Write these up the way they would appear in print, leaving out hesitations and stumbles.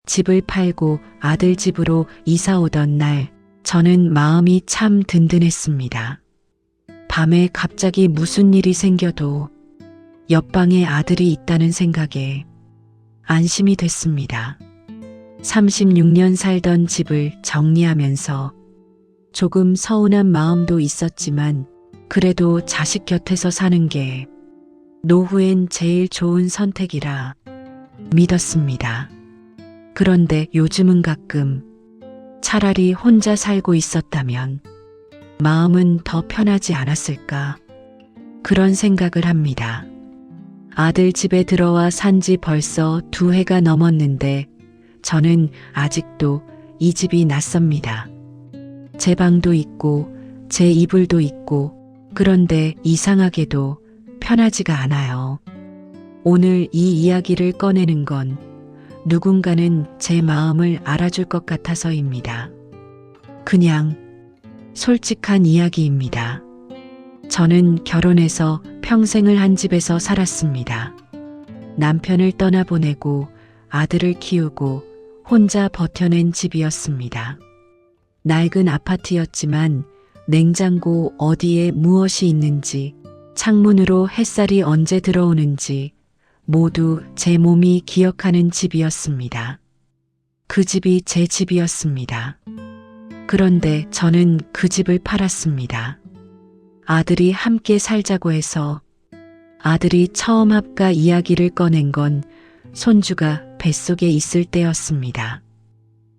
집을 팔고 아들 집으로 이사 오던 날, 저는 마음이 참 든든했습니다. 밤에 갑자기 무슨 일이 생겨도 옆방에 아들이 있다는 생각에 안심이 됐습니다. 36년 살던 집을 정리하면서 조금 서운한 마음도 있었지만 그래도 자식 곁에서 사는 게 노후엔 제일 좋은 선택이라 믿었습니다. 그런데 요즘은 가끔 차라리 혼자 살고 있었다면 마음은 더 편하지 않았을까 그런 생각을 합니다. 아들 집에 들어와 산 지 벌써 2해가 넘었는데 저는 아직도 이 집이 낯섭니다. 제 방도 있고 제 이불도 있고 그런데 이상하게도 편하지가 않아요. 오늘 이 이야기를 꺼내는 건 누군가는 제 마음을 알아줄 것 같아서입니다. 그냥 솔직한 이야기입니다. 저는 결혼해서 평생을 한 집에서 살았습니다. 남편을 떠나보내고 아들을 키우고 혼자 버텨낸 집이었습니다. 낡은 아파트였지만 냉장고 어디에 무엇이 있는지, 창문으로 햇살이 언제 들어오는지 모두 제 몸이 기억하는 집이었습니다. 그 집이 제 집이었습니다. 그런데 저는 그 집을 팔았습니다. 아들이 함께 살자고 해서 아들이 처음 합가 이야기를 꺼낸 건 손주가 뱃속에 있을 때였습니다.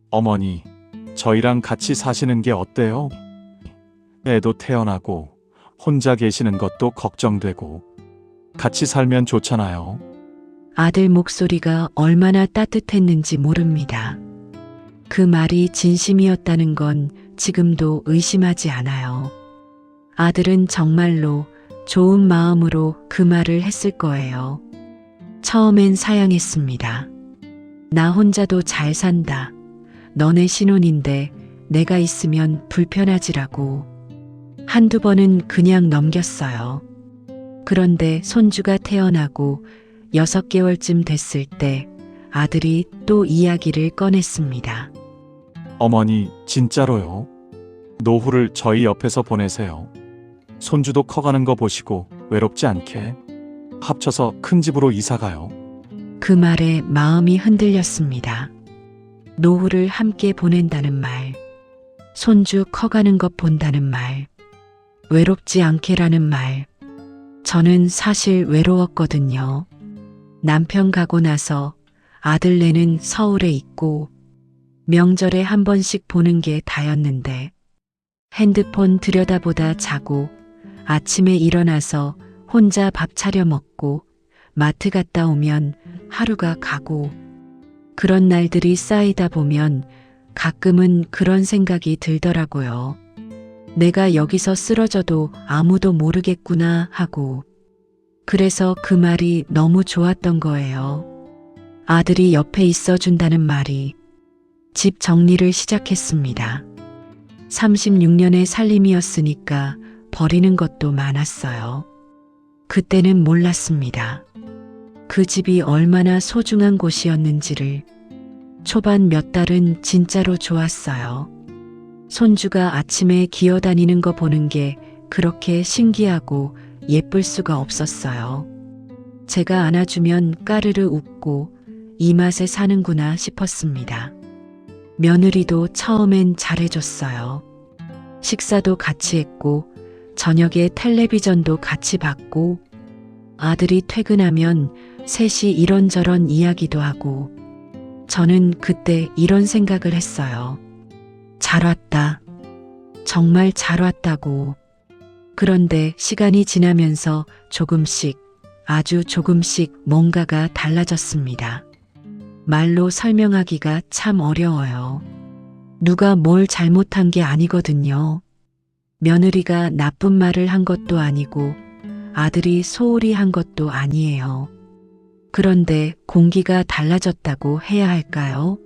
어머니, 저희랑 같이 사시는 게 어때요? 애도 태어나고 혼자 계시는 것도 걱정되고 같이 살면 좋잖아요. 아들 목소리가 얼마나 따뜻했는지 모릅니다. 그 말이 진심이었다는 건 지금도 의심하지 않아요. 아들은 정말로 좋은 마음으로 그 말을 했을 거예요. 처음엔 사양했습니다. 나 혼자도 잘 산다. 너네 신혼인데 내가 있으면 불편하지라고. 한두 번은 그냥 넘겼어요. 그런데 손주가 태어나고 6개월쯤 됐을 때 아들이 또 이야기를 꺼냈습니다. 어머니, 진짜로요? 노후를 저희 옆에서 보내세요. 손주도 커가는 거 보시고 외롭지 않게 합쳐서 큰 집으로 이사가요. 그 말에 마음이 흔들렸습니다. 노후를 함께 보낸다는 말, 손주 커가는 것 본다는 말, 외롭지 않게라는 말. 저는 사실 외로웠거든요. 남편 가고 나서 아들네는 서울에 있고 명절에 한 번씩 보는 게 다였는데 핸드폰 들여다보다 자고 아침에 일어나서 혼자 밥 차려 먹고 마트 갔다 오면 하루가 가고 그런 날들이 쌓이다 보면 가끔은 그런 생각이 들더라고요. 내가 여기서 쓰러져도 아무도 모르겠구나 하고 그래서 그 말이 너무 좋았던 거예요. 아들이 옆에 있어준다는 말이. 집 정리를 시작했습니다. 36년의 살림이었으니까 버리는 것도 많았어요. 그때는 몰랐습니다. 그 집이 얼마나 소중한 곳이었는지를. 초반 몇 달은 진짜로 좋았어요. 손주가 아침에 기어다니는 거 보는 게 그렇게 신기하고 예쁠 수가 없었어요. 제가 안아주면 까르르 웃고 이 맛에 사는구나 싶었습니다. 며느리도 처음엔 잘해줬어요. 식사도 같이 했고 저녁에 텔레비전도 같이 봤고 아들이 퇴근하면 셋이 이런저런 이야기도 하고 저는 그때 이런 생각을 했어요. 잘 왔다. 정말 잘 왔다고. 그런데 시간이 지나면서 조금씩, 아주 조금씩 뭔가가 달라졌습니다. 말로 설명하기가 참 어려워요. 누가 뭘 잘못한 게 아니거든요. 며느리가 나쁜 말을 한 것도 아니고 아들이 소홀히 한 것도 아니에요. 그런데 공기가 달라졌다고 해야 할까요?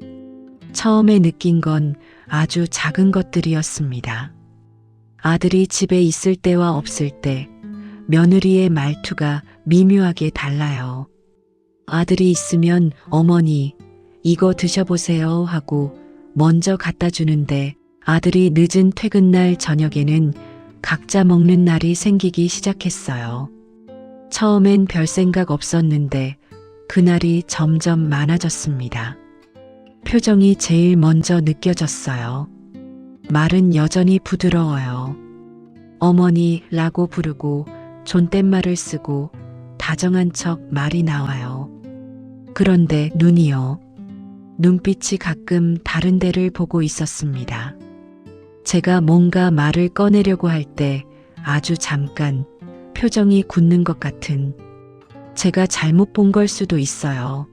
처음에 느낀 건 아주 작은 것들이었습니다. 아들이 집에 있을 때와 없을 때 며느리의 말투가 미묘하게 달라요. 아들이 있으면 어머니, 이거 드셔보세요 하고 먼저 갖다 주는데 아들이 늦은 퇴근날 저녁에는 각자 먹는 날이 생기기 시작했어요. 처음엔 별 생각 없었는데 그날이 점점 많아졌습니다. 표정이 제일 먼저 느껴졌어요. 말은 여전히 부드러워요. 어머니라고 부르고 존댓말을 쓰고 다정한 척 말이 나와요. 그런데 눈이요. 눈빛이 가끔 다른 데를 보고 있었습니다. 제가 뭔가 말을 꺼내려고 할 때 아주 잠깐 표정이 굳는 것 같은, 제가 잘못 본 걸 수도 있어요.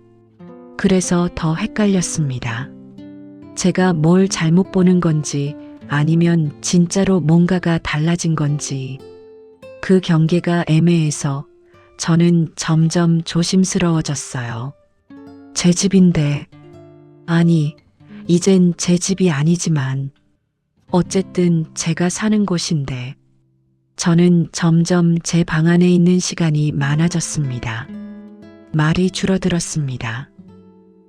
그래서 더 헷갈렸습니다. 제가 뭘 잘못 보는 건지 아니면 진짜로 뭔가가 달라진 건지. 그 경계가 애매해서 저는 점점 조심스러워졌어요. 제 집인데, 아니, 이젠 제 집이 아니지만 어쨌든 제가 사는 곳인데, 저는 점점 제 방 안에 있는 시간이 많아졌습니다. 말이 줄어들었습니다.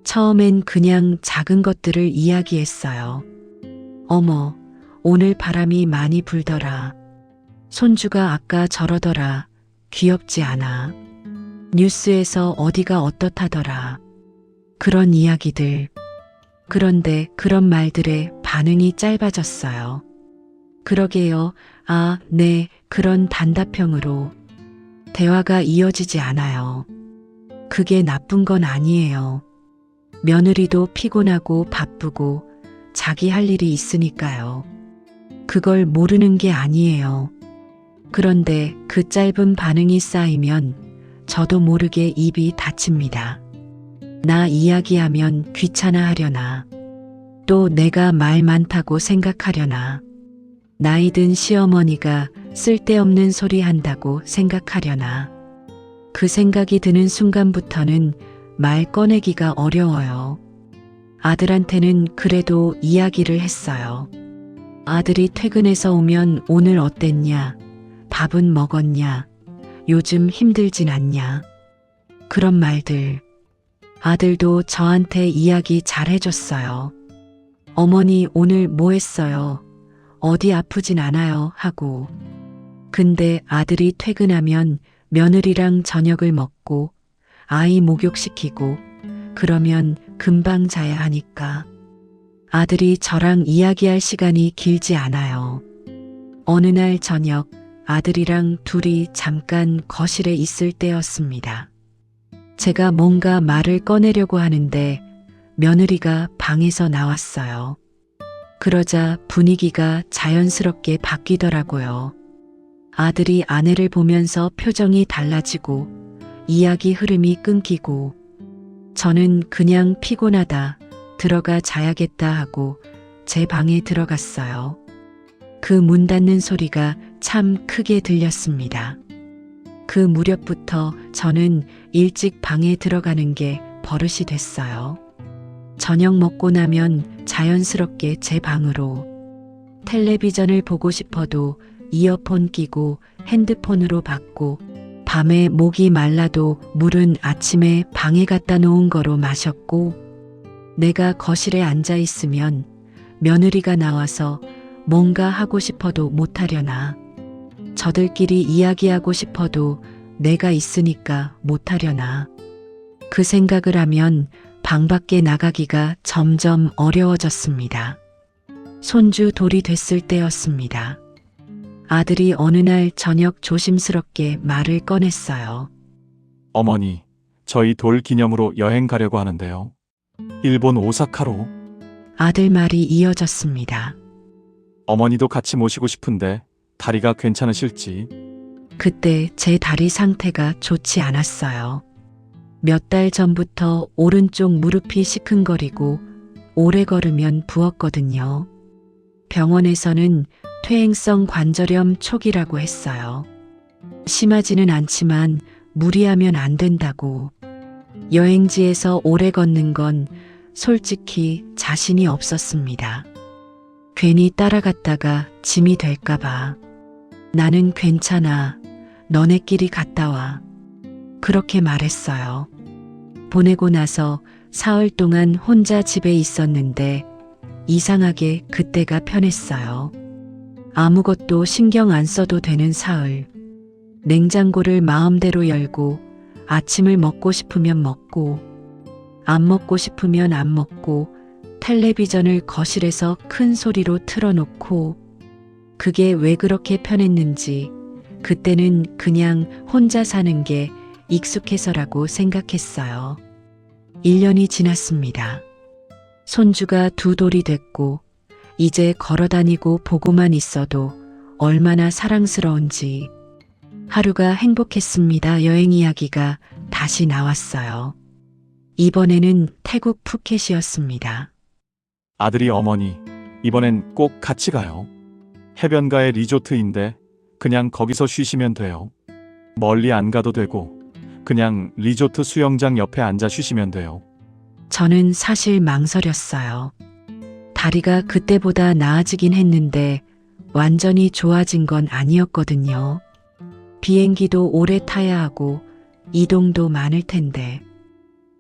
처음엔 그냥 작은 것들을 이야기했어요. 어머, 오늘 바람이 많이 불더라. 손주가 아까 저러더라. 귀엽지 않아? 뉴스에서 어디가 어떻다더라. 그런 이야기들. 그런데 그런 말들의 반응이 짧아졌어요. 그러게요. 아, 네. 그런 단답형으로 대화가 이어지지 않아요. 그게 나쁜 건 아니에요. 며느리도 피곤하고 바쁘고 자기 할 일이 있으니까요. 그걸 모르는 게 아니에요. 그런데 그 짧은 반응이 쌓이면 저도 모르게 입이 닫힙니다. 나 이야기하면 귀찮아 하려나. 또 내가 말 많다고 생각하려나. 나이 든 시어머니가 쓸데없는 소리 한다고 생각하려나. 그 생각이 드는 순간부터는 말 꺼내기가 어려워요. 아들한테는 그래도 이야기를 했어요. 아들이 퇴근해서 오면 오늘 어땠냐? 밥은 먹었냐? 요즘 힘들진 않냐? 그런 말들. 아들도 저한테 이야기 잘 해줬어요. 어머니 오늘 뭐 했어요? 어디 아프진 않아요? 하고. 근데 아들이 퇴근하면 며느리랑 저녁을 먹고 아이 목욕시키고 그러면 금방 자야 하니까 아들이 저랑 이야기할 시간이 길지 않아요. 어느 날 저녁 아들이랑 둘이 잠깐 거실에 있을 때였습니다. 제가 뭔가 말을 꺼내려고 하는데 며느리가 방에서 나왔어요. 그러자 분위기가 자연스럽게 바뀌더라고요. 아들이 아내를 보면서 표정이 달라지고 이야기 흐름이 끊기고 저는 그냥 피곤하다, 들어가 자야겠다 하고 제 방에 들어갔어요. 그 문 닫는 소리가 참 크게 들렸습니다. 그 무렵부터 저는 일찍 방에 들어가는 게 버릇이 됐어요. 저녁 먹고 나면 자연스럽게 제 방으로. 텔레비전을 보고 싶어도 이어폰 끼고 핸드폰으로 받고 밤에 목이 말라도 물은 아침에 방에 갖다 놓은 거로 마셨고 내가 거실에 앉아 있으면 며느리가 나와서 뭔가 하고 싶어도 못하려나. 저들끼리 이야기하고 싶어도 내가 있으니까 못하려나. 그 생각을 하면 방 밖에 나가기가 점점 어려워졌습니다. 손주 돌이 됐을 때였습니다. 아들이 어느 날 저녁 조심스럽게 말을 꺼냈어요. 어머니, 저희 돌 기념으로 여행 가려고 하는데요. 일본 오사카로. 아들 말이 이어졌습니다. 어머니도 같이 모시고 싶은데 다리가 괜찮으실지. 그때 제 다리 상태가 좋지 않았어요. 몇 달 전부터 오른쪽 무릎이 시큰거리고 오래 걸으면 부었거든요. 병원에서는 퇴행성 관절염 초기라고 했어요. 심하지는 않지만 무리하면 안 된다고. 여행지에서 오래 걷는 건 솔직히 자신이 없었습니다. 괜히 따라갔다가 짐이 될까봐. 나는 괜찮아. 너네끼리 갔다 와. 그렇게 말했어요. 보내고 나서 사흘 동안 혼자 집에 있었는데 이상하게 그때가 편했어요. 아무것도 신경 안 써도 되는 사흘. 냉장고를 마음대로 열고 아침을 먹고 싶으면 먹고 안 먹고 싶으면 안 먹고 텔레비전을 거실에서 큰 소리로 틀어놓고 그게 왜 그렇게 편했는지 그때는 그냥 혼자 사는 게 익숙해서라고 생각했어요. 1년이 지났습니다. 손주가 2돌이 됐고 이제 걸어다니고 보고만 있어도 얼마나 사랑스러운지 하루가 행복했습니다. 여행 이야기가 다시 나왔어요. 이번에는 태국 푸켓이었습니다. 아들이 어머니, 이번엔 꼭 같이 가요. 해변가의 리조트인데 그냥 거기서 쉬시면 돼요. 멀리 안 가도 되고 그냥 리조트 수영장 옆에 앉아 쉬시면 돼요. 저는 사실 망설였어요. 다리가 그때보다 나아지긴 했는데 완전히 좋아진 건 아니었거든요. 비행기도 오래 타야 하고 이동도 많을 텐데.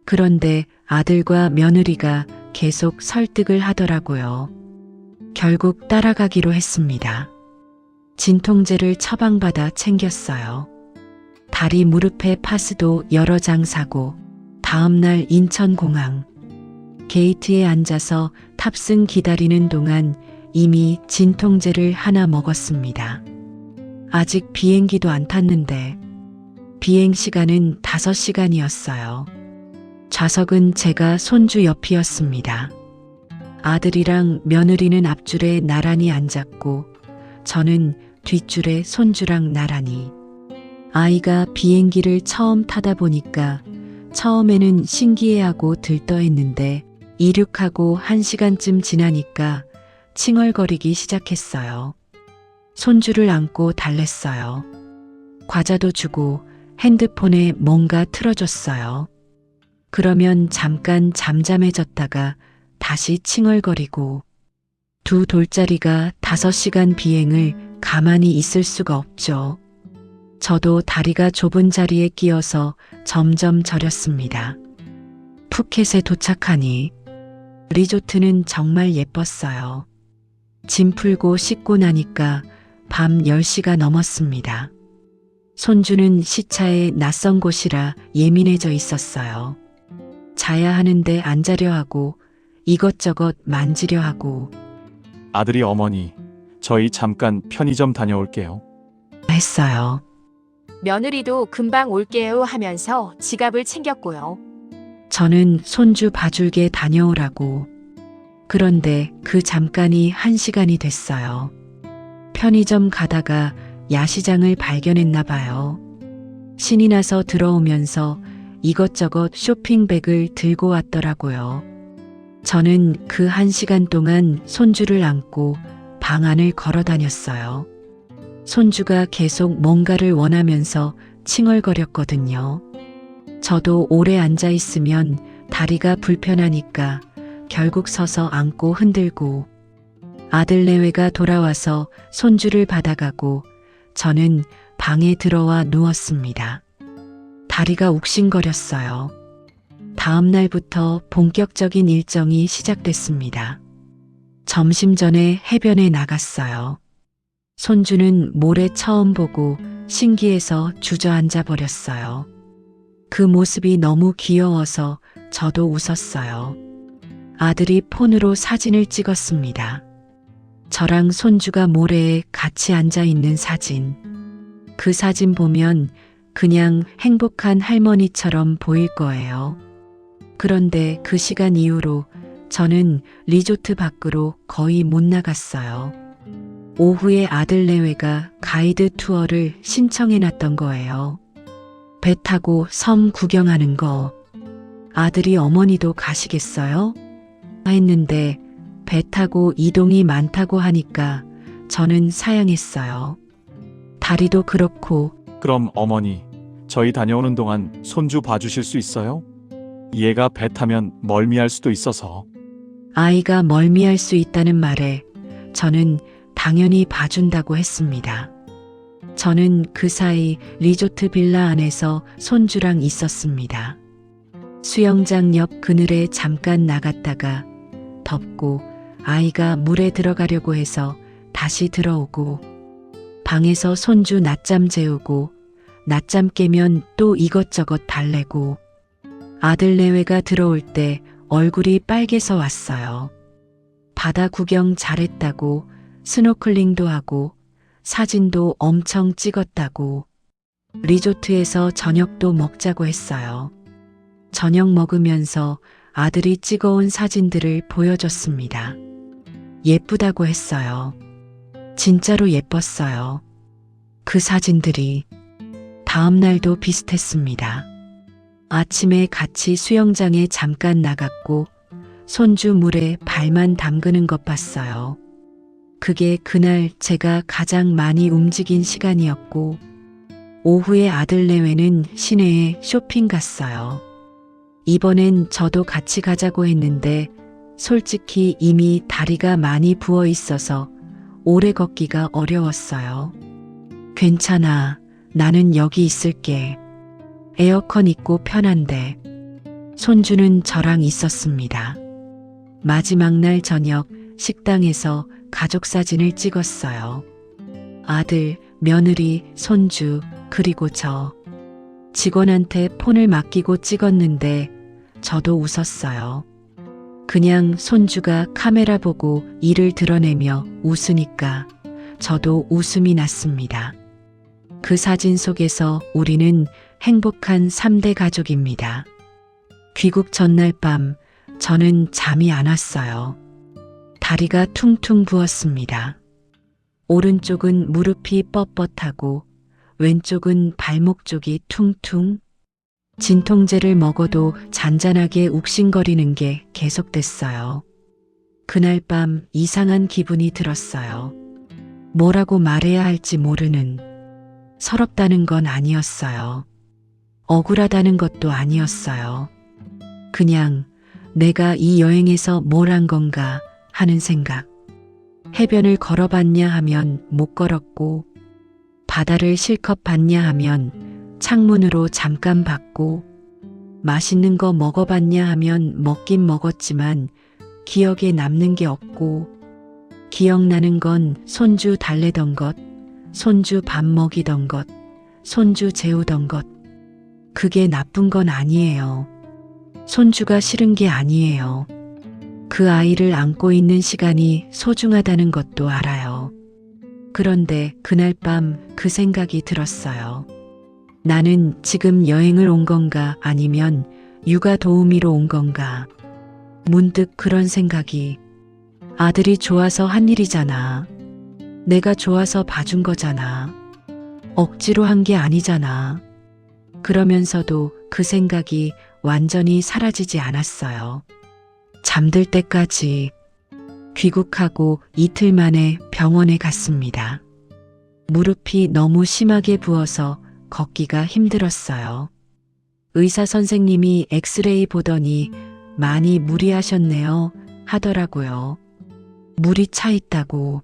그런데 아들과 며느리가 계속 설득을 하더라고요. 결국 따라가기로 했습니다. 진통제를 처방받아 챙겼어요. 다리 무릎에 파스도 여러 장 사고 다음날 인천공항 게이트에 앉아서 탑승 기다리는 동안 이미 진통제를 하나 먹었습니다. 아직 비행기도 안 탔는데 비행 시간은 5시간이었어요. 좌석은 제가 손주 옆이었습니다. 아들이랑 며느리는 앞줄에 나란히 앉았고 저는 뒷줄에 손주랑 나란히. 아이가 비행기를 처음 타다 보니까 처음에는 신기해하고 들떠했는데 이륙하고 1시간쯤 지나니까 칭얼거리기 시작했어요. 손주를 안고 달랬어요. 과자도 주고 핸드폰에 뭔가 틀어줬어요. 그러면 잠깐 잠잠해졌다가 다시 칭얼거리고 2돌짜리가 5시간 비행을 가만히 있을 수가 없죠. 저도 다리가 좁은 자리에 끼어서 점점 저렸습니다. 푸켓에 도착하니 리조트는 정말 예뻤어요. 짐 풀고 씻고 나니까 밤 10시가 넘었습니다. 손주는 시차에 낯선 곳이라 예민해져 있었어요. 자야 하는데 안 자려 하고 이것저것 만지려 하고 아들이 어머니, 저희 잠깐 편의점 다녀올게요. 했어요. 며느리도 금방 올게요 하면서 지갑을 챙겼고요. 저는 손주 봐줄게 다녀오라고. 그런데 그 잠깐이 1시간이 됐어요. 편의점 가다가 야시장을 발견했나 봐요. 신이 나서 들어오면서 이것저것 쇼핑백을 들고 왔더라고요. 저는 그 1시간 동안 손주를 안고 방 안을 걸어 다녔어요. 손주가 계속 뭔가를 원하면서 칭얼거렸거든요. 저도 오래 앉아 있으면 다리가 불편하니까 결국 서서 앉고 흔들고 아들 내외가 돌아와서 손주를 받아가고 저는 방에 들어와 누웠습니다. 다리가 욱신거렸어요. 다음 날부터 본격적인 일정이 시작됐습니다. 점심 전에 해변에 나갔어요. 손주는 모래 처음 보고 신기해서 주저앉아 버렸어요. 그 모습이 너무 귀여워서 저도 웃었어요. 아들이 폰으로 사진을 찍었습니다. 저랑 손주가 모래에 같이 앉아 있는 사진. 그 사진 보면 그냥 행복한 할머니처럼 보일 거예요. 그런데 그 시간 이후로 저는 리조트 밖으로 거의 못 나갔어요. 오후에 아들 내외가 가이드 투어를 신청해 놨던 거예요. 배 타고 섬 구경하는 거. 아들이 어머니도 가시겠어요? 했는데 배 타고 이동이 많다고 하니까 저는 사양했어요. 다리도 그렇고 그럼 어머니, 저희 다녀오는 동안 손주 봐주실 수 있어요? 얘가 배 타면 멀미할 수도 있어서. 아이가 멀미할 수 있다는 말에 저는 당연히 봐준다고 했습니다. 저는 그 사이 리조트 빌라 안에서 손주랑 있었습니다. 수영장 옆 그늘에 잠깐 나갔다가 덥고 아이가 물에 들어가려고 해서 다시 들어오고 방에서 손주 낮잠 재우고 낮잠 깨면 또 이것저것 달래고 아들 내외가 들어올 때 얼굴이 빨개서 왔어요. 바다 구경 잘했다고 스노클링도 하고 사진도 엄청 찍었다고 리조트에서 저녁도 먹자고 했어요. 저녁 먹으면서 아들이 찍어온 사진들을 보여줬습니다. 예쁘다고 했어요. 진짜로 예뻤어요. 그 사진들이 다음 날도 비슷했습니다. 아침에 같이 수영장에 잠깐 나갔고 손주 물에 발만 담그는 것 봤어요. 그게 그날 제가 가장 많이 움직인 시간이었고 오후에 아들 내외는 시내에 쇼핑 갔어요. 이번엔 저도 같이 가자고 했는데 솔직히 이미 다리가 많이 부어 있어서 오래 걷기가 어려웠어요. 괜찮아. 나는 여기 있을게. 에어컨 있고 편한데. 손주는 저랑 있었습니다. 마지막 날 저녁 식당에서 가족 사진을 찍었어요. 아들, 며느리, 손주, 그리고 저. 직원한테 폰을 맡기고 찍었는데 저도 웃었어요. 그냥 손주가 카메라 보고 이를 드러내며 웃으니까 저도 웃음이 났습니다. 그 사진 속에서 우리는 행복한 3대 가족입니다. 귀국 전날 밤 저는 잠이 안 왔어요. 다리가 퉁퉁 부었습니다. 오른쪽은 무릎이 뻣뻣하고 왼쪽은 발목 쪽이 퉁퉁. 진통제를 먹어도 잔잔하게 욱신거리는 게 계속됐어요. 그날 밤 이상한 기분이 들었어요. 뭐라고 말해야 할지 모르는. 서럽다는 건 아니었어요. 억울하다는 것도 아니었어요. 그냥 내가 이 여행에서 뭘 한 건가 하는 생각. 해변을 걸어봤냐 하면 못 걸었고 바다를 실컷 봤냐 하면 창문으로 잠깐 봤고 맛있는 거 먹어봤냐 하면 먹긴 먹었지만 기억에 남는 게 없고 기억나는 건 손주 달래던 것, 손주 밥 먹이던 것, 손주 재우던 것. 그게 나쁜 건 아니에요. 손주가 싫은 게 아니에요. 그 아이를 안고 있는 시간이 소중하다는 것도 알아요. 그런데 그날 밤 그 생각이 들었어요. 나는 지금 여행을 온 건가 아니면 육아 도우미로 온 건가. 문득 그런 생각이. 아들이 좋아서 한 일이잖아. 내가 좋아서 봐준 거잖아. 억지로 한 게 아니잖아. 그러면서도 그 생각이 완전히 사라지지 않았어요. 잠들 때까지. 귀국하고 이틀 만에 병원에 갔습니다. 무릎이 너무 심하게 부어서 걷기가 힘들었어요. 의사 선생님이 엑스레이 보더니 많이 무리하셨네요 하더라고요. 물이 차 있다고.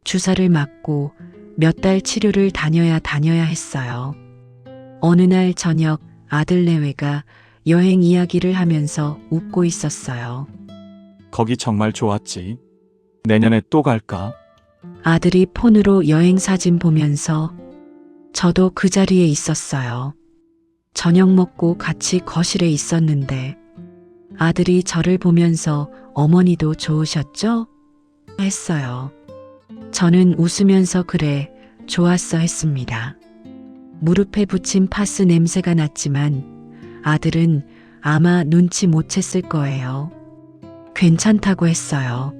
주사를 맞고 몇 달 치료를 다녀야 했어요. 어느 날 저녁 아들 내외가 여행 이야기를 하면서 웃고 있었어요. 거기 정말 좋았지. 내년에 또 갈까? 아들이 폰으로 여행 사진 보면서 저도 그 자리에 있었어요. 저녁 먹고 같이 거실에 있었는데 아들이 저를 보면서 어머니도 좋으셨죠? 했어요. 저는 웃으면서 그래, 좋았어 했습니다. 무릎에 붙인 파스 냄새가 났지만 아들은 아마 눈치 못 챘을 거예요. 괜찮다고 했어요.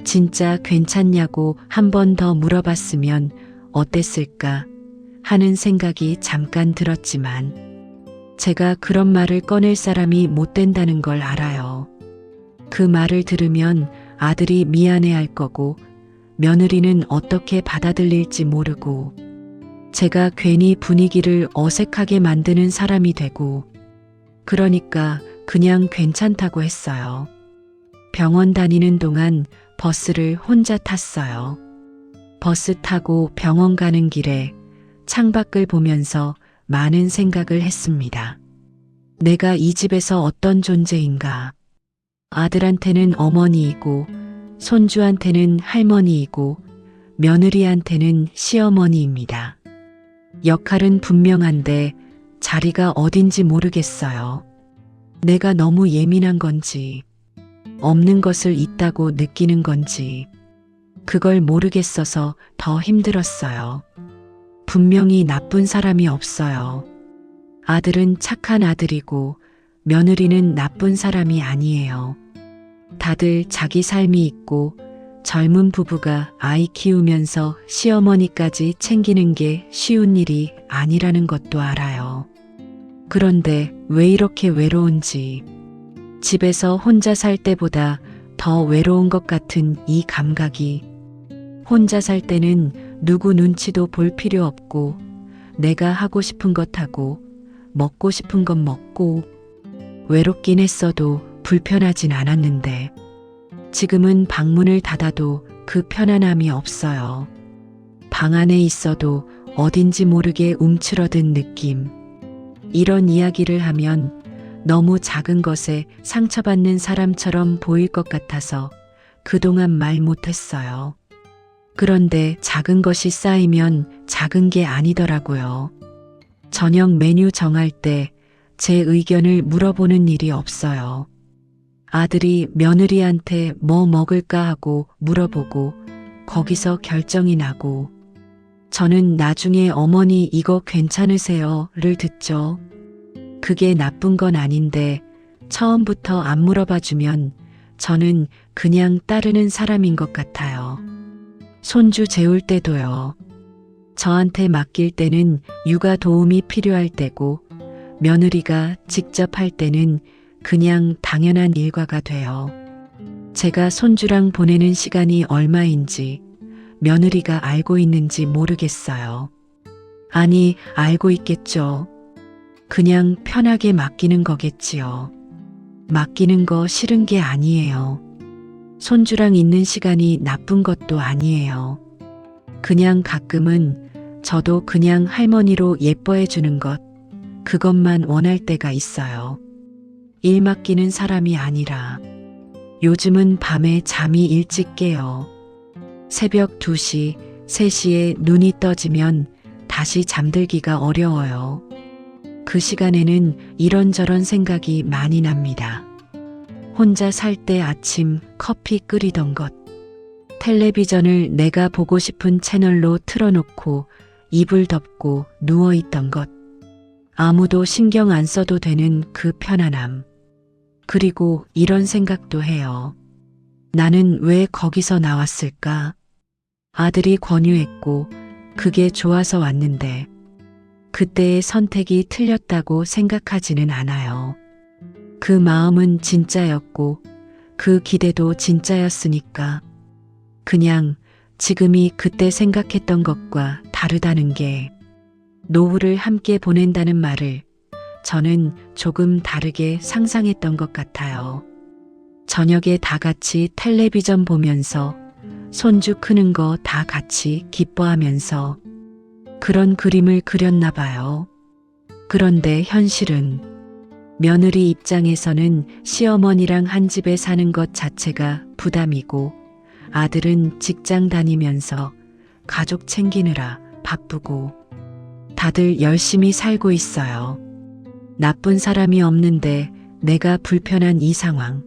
진짜 괜찮냐고 한 번 더 물어봤으면 어땠을까 하는 생각이 잠깐 들었지만 제가 그런 말을 꺼낼 사람이 못 된다는 걸 알아요. 그 말을 들으면 아들이 미안해할 거고 며느리는 어떻게 받아들일지 모르고 제가 괜히 분위기를 어색하게 만드는 사람이 되고 그러니까 그냥 괜찮다고 했어요. 병원 다니는 동안 버스를 혼자 탔어요. 버스 타고 병원 가는 길에 창밖을 보면서 많은 생각을 했습니다. 내가 이 집에서 어떤 존재인가. 아들한테는 어머니이고, 손주한테는 할머니이고, 며느리한테는 시어머니입니다. 역할은 분명한데 자리가 어딘지 모르겠어요. 내가 너무 예민한 건지, 없는 것을 있다고 느끼는 건지, 그걸 모르겠어서 더 힘들었어요. 분명히 나쁜 사람이 없어요. 아들은 착한 아들이고 며느리는 나쁜 사람이 아니에요. 다들 자기 삶이 있고 젊은 부부가 아이 키우면서 시어머니까지 챙기는 게 쉬운 일이 아니라는 것도 알아요. 그런데 왜 이렇게 외로운지, 집에서 혼자 살 때보다 더 외로운 것 같은 이 감각이, 혼자 살 때는 누구 눈치도 볼 필요 없고 내가 하고 싶은 것 하고 먹고 싶은 것 먹고, 외롭긴 했어도 불편하진 않았는데 지금은 방문을 닫아도 그 편안함이 없어요. 방 안에 있어도 어딘지 모르게 움츠러든 느낌. 이런 이야기를 하면 너무 작은 것에 상처받는 사람처럼 보일 것 같아서 그동안 말 못했어요. 그런데 작은 것이 쌓이면 작은 게 아니더라고요. 저녁 메뉴 정할 때 제 의견을 물어보는 일이 없어요. 아들이 며느리한테 뭐 먹을까 하고 물어보고 거기서 결정이 나고, 저는 나중에 어머니 이거 괜찮으세요?를 듣죠. 그게 나쁜 건 아닌데 처음부터 안 물어봐주면 저는 그냥 따르는 사람인 것 같아요. 손주 재울 때도요. 저한테 맡길 때는 육아 도움이 필요할 때고, 며느리가 직접 할 때는 그냥 당연한 일과가 돼요. 제가 손주랑 보내는 시간이 얼마인지 며느리가 알고 있는지 모르겠어요. 아니, 알고 있겠죠. 그냥 편하게 맡기는 거겠지요. 맡기는 거 싫은 게 아니에요. 손주랑 있는 시간이 나쁜 것도 아니에요. 그냥 가끔은 저도 그냥 할머니로 예뻐해 주는 것, 그것만 원할 때가 있어요. 일 맡기는 사람이 아니라. 요즘은 밤에 잠이 일찍 깨요. 새벽 2시, 3시에 눈이 떠지면 다시 잠들기가 어려워요. 그 시간에는 이런저런 생각이 많이 납니다. 혼자 살 때 아침 커피 끓이던 것, 텔레비전을 내가 보고 싶은 채널로 틀어놓고 이불 덮고 누워있던 것, 아무도 신경 안 써도 되는 그 편안함. 그리고 이런 생각도 해요. 나는 왜 거기서 나왔을까? 아들이 권유했고 그게 좋아서 왔는데 그때의 선택이 틀렸다고 생각하지는 않아요. 그 마음은 진짜였고 그 기대도 진짜였으니까. 그냥 지금이 그때 생각했던 것과 다르다는 게, 노후를 함께 보낸다는 말을 저는 조금 다르게 상상했던 것 같아요. 저녁에 다 같이 텔레비전 보면서 손주 크는 거 다 같이 기뻐하면서 그런 그림을 그렸나 봐요. 그런데 현실은, 며느리 입장에서는 시어머니랑 한 집에 사는 것 자체가 부담이고, 아들은 직장 다니면서 가족 챙기느라 바쁘고, 다들 열심히 살고 있어요. 나쁜 사람이 없는데 내가 불편한 이 상황.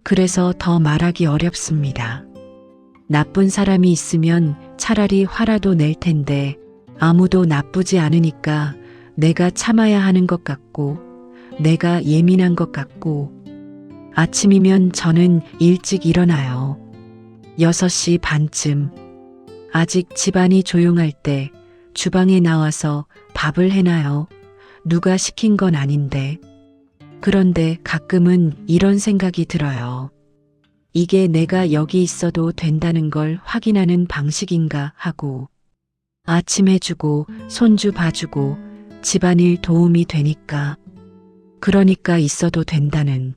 그래서 더 말하기 어렵습니다. 나쁜 사람이 있으면 차라리 화라도 낼 텐데 아무도 나쁘지 않으니까 내가 참아야 하는 것 같고, 내가 예민한 것 같고. 아침이면 저는 일찍 일어나요. 6시 반쯤. 아직 집안이 조용할 때 주방에 나와서 밥을 해놔요. 누가 시킨 건 아닌데. 그런데 가끔은 이런 생각이 들어요. 이게 내가 여기 있어도 된다는 걸 확인하는 방식인가 하고. 아침 해주고 손주 봐주고 집안일 도움이 되니까. 그러니까 있어도 된다는.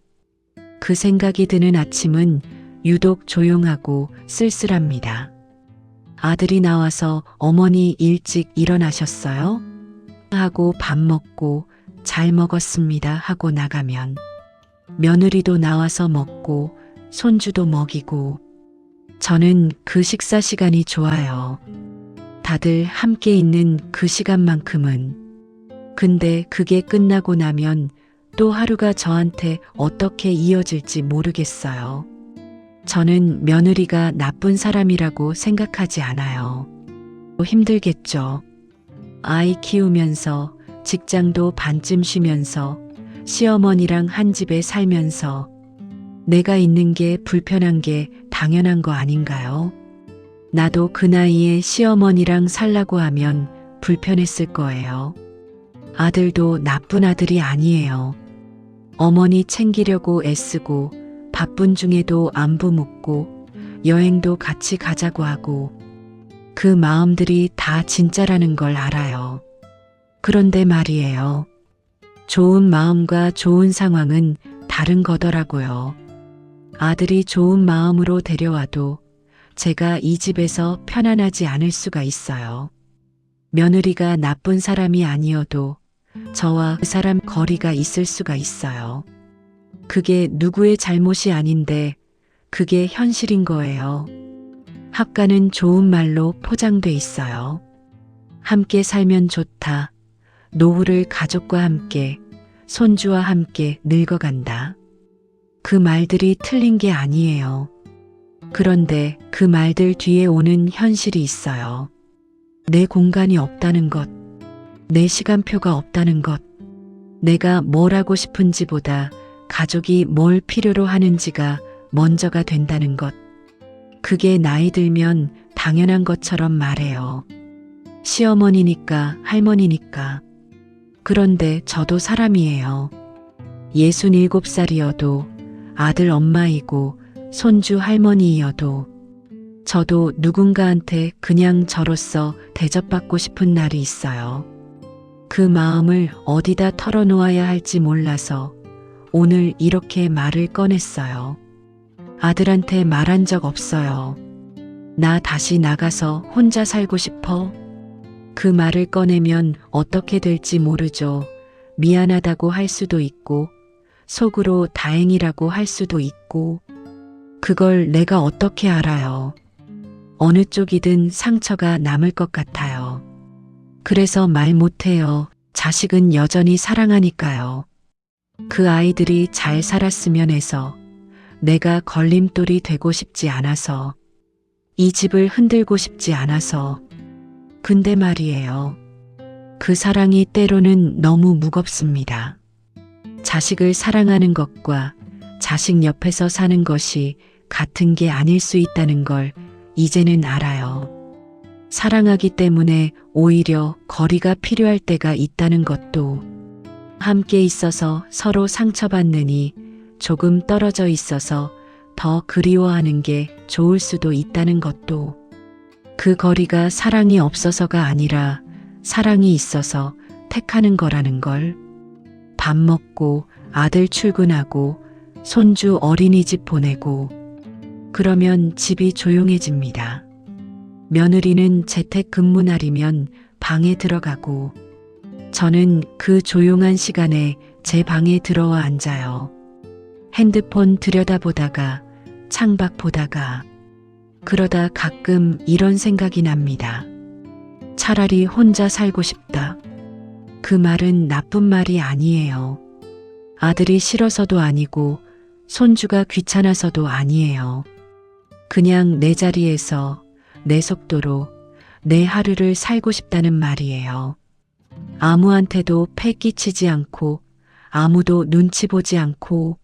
그 생각이 드는 아침은 유독 조용하고 쓸쓸합니다. 아들이 나와서 어머니 일찍 일어나셨어요? 하고 밥 먹고 잘 먹었습니다 하고 나가면 며느리도 나와서 먹고 손주도 먹이고 저는 그 식사 시간이 좋아요. 다들 함께 있는 그 시간만큼은. 근데 그게 끝나고 나면 또 하루가 저한테 어떻게 이어질지 모르겠어요. 저는 며느리가 나쁜 사람이라고 생각하지 않아요. 힘들겠죠. 아이 키우면서 직장도 반쯤 쉬면서 시어머니랑 한 집에 살면서 내가 있는 게 불편한 게 당연한 거 아닌가요? 나도 그 나이에 시어머니랑 살라고 하면 불편했을 거예요. 아들도 나쁜 아들이 아니에요. 어머니 챙기려고 애쓰고 바쁜 중에도 안부 묻고 여행도 같이 가자고 하고 그 마음들이 다 진짜라는 걸 알아요. 그런데 말이에요. 좋은 마음과 좋은 상황은 다른 거더라고요. 아들이 좋은 마음으로 데려와도 제가 이 집에서 편안하지 않을 수가 있어요. 며느리가 나쁜 사람이 아니어도 저와 그 사람 거리가 있을 수가 있어요. 그게 누구의 잘못이 아닌데 그게 현실인 거예요. 합가는 좋은 말로 포장돼 있어요. 함께 살면 좋다. 노후를 가족과 함께, 손주와 함께 늙어간다. 그 말들이 틀린 게 아니에요. 그런데 그 말들 뒤에 오는 현실이 있어요. 내 공간이 없다는 것, 내 시간표가 없다는 것, 내가 뭘 하고 싶은지보다 가족이 뭘 필요로 하는지가 먼저가 된다는 것. 그게 나이 들면 당연한 것처럼 말해요. 시어머니니까 할머니니까. 그런데 저도 사람이에요. 67살이어도 아들 엄마이고 손주 할머니이어도 저도 누군가한테 그냥 저로서 대접받고 싶은 날이 있어요. 그 마음을 어디다 털어놓아야 할지 몰라서 오늘 이렇게 말을 꺼냈어요. 아들한테 말한 적 없어요. 나 다시 나가서 혼자 살고 싶어. 그 말을 꺼내면 어떻게 될지 모르죠. 미안하다고 할 수도 있고, 속으로 다행이라고 할 수도 있고, 그걸 내가 어떻게 알아요. 어느 쪽이든 상처가 남을 것 같아요. 그래서 말 못해요. 자식은 여전히 사랑하니까요. 그 아이들이 잘 살았으면 해서 내가 걸림돌이 되고 싶지 않아서 이 집을 흔들고 싶지 않아서 근데 말이에요. 그 사랑이 때로는 너무 무겁습니다. 자식을 사랑하는 것과 자식 옆에서 사는 것이 같은 게 아닐 수 있다는 걸 이제는 알아요. 사랑하기 때문에 오히려 거리가 필요할 때가 있다는 것도 함께 있어서 서로 상처받느니 조금 떨어져 있어서 더 그리워하는 게 좋을 수도 있다는 것도 그 거리가 사랑이 없어서가 아니라 사랑이 있어서 택하는 거라는 걸 밥 먹고 아들 출근하고 손주 어린이집 보내고 그러면 집이 조용해집니다. 며느리는 재택근무 날이면 방에 들어가고 저는 그 조용한 시간에 제 방에 들어와 앉아요. 핸드폰 들여다보다가 창밖 보다가 그러다 가끔 이런 생각이 납니다. 차라리 혼자 살고 싶다. 그 말은 나쁜 말이 아니에요. 아들이 싫어서도 아니고 손주가 귀찮아서도 아니에요. 그냥 내 자리에서 내 속도로 내 하루를 살고 싶다는 말이에요. 아무한테도 패 끼치지 않고 아무도 눈치 보지 않고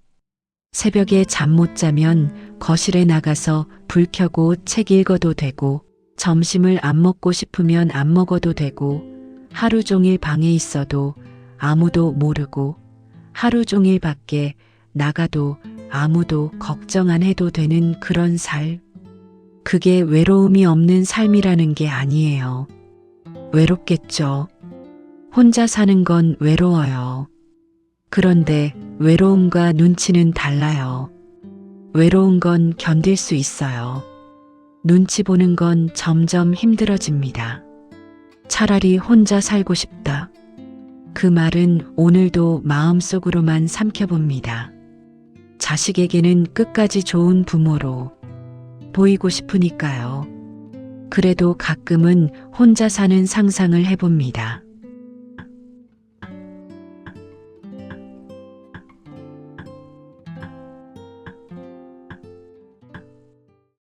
새벽에 잠 못 자면 거실에 나가서 불 켜고 책 읽어도 되고 점심을 안 먹고 싶으면 안 먹어도 되고 하루 종일 방에 있어도 아무도 모르고 하루 종일 밖에 나가도 아무도 걱정 안 해도 되는 그런 삶. 그게 외로움이 없는 삶이라는 게 아니에요. 외롭겠죠. 혼자 사는 건 외로워요. 그런데 외로움과 눈치는 달라요. 외로운 건 견딜 수 있어요. 눈치 보는 건 점점 힘들어집니다. 차라리 혼자 살고 싶다. 그 말은 오늘도 마음속으로만 삼켜봅니다. 자식에게는 끝까지 좋은 부모로 보이고 싶으니까요. 그래도 가끔은 혼자 사는 상상을 해봅니다.